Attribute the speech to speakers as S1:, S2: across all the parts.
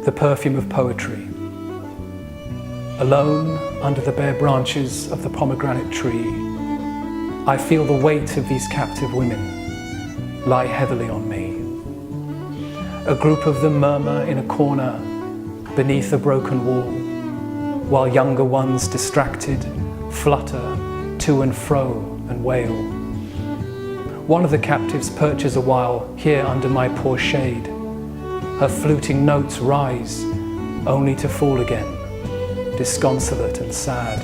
S1: the perfume of poetry. Alone under the bare branches of the pomegranate tree, I feel the weight of these captive women lie heavily on me. A group of them murmur in a corner beneath a broken wall, while younger ones, distracted, flutter to and fro and wail. One of the captives perches a while here under my poor shade. Her fluting notes rise, only to fall again, disconsolate and sad.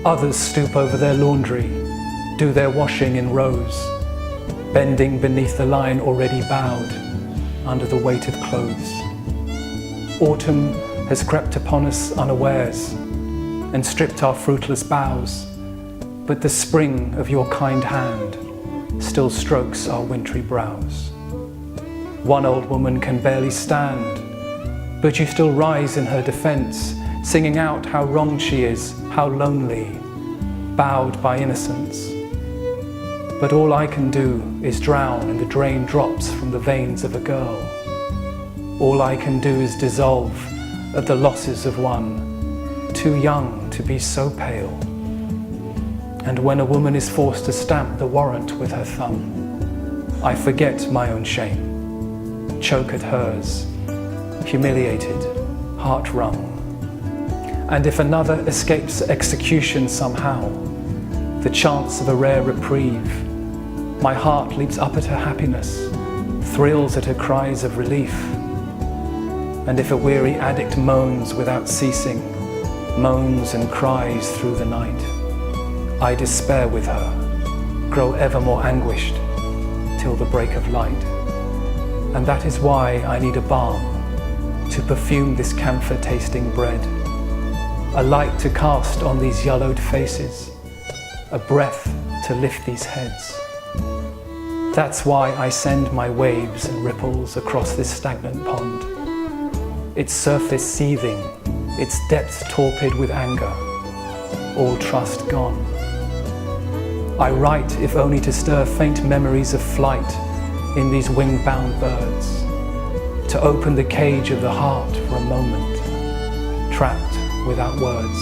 S1: Others stoop over their laundry, do their washing in rows, bending beneath the line already bowed under the weight of clothes. Autumn has crept upon us unawares and stripped our fruitless boughs, but the spring of your kind hand still strokes our wintry brows. One old woman can barely stand, but you still rise in her defense, singing out how wrong she is, how lonely, bowed by innocence. But all I can do is drown in the drain drops from the veins of a girl. All I can do is dissolve at the losses of one, too young to be so pale. And when a woman is forced to stamp the warrant with her thumb, I forget my own shame, choke at hers, humiliated, heart wrung. And if another escapes execution somehow, the chance of a rare reprieve, my heart leaps up at her happiness, thrills at her cries of relief. And if a weary addict moans without ceasing, moans and cries through the night, I despair with her, grow ever more anguished till the break of light. And that is why I need a balm to perfume this camphor-tasting bread, a light to cast on these yellowed faces, a breath to lift these heads. That's why I send my waves and ripples across this stagnant pond, its surface seething, its depths torpid with anger, all trust gone. I write if only to stir faint memories of flight in these wing-bound birds, to open the cage of the heart for a moment, trapped without words.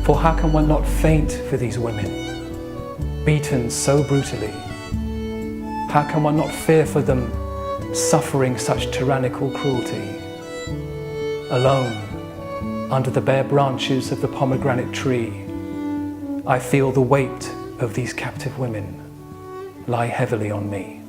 S1: For how can one not faint for these women, beaten so brutally? How can one not fear for them, suffering such tyrannical cruelty? Alone, under the bare branches of the pomegranate tree, I feel the weight of these captive women lie heavily on me.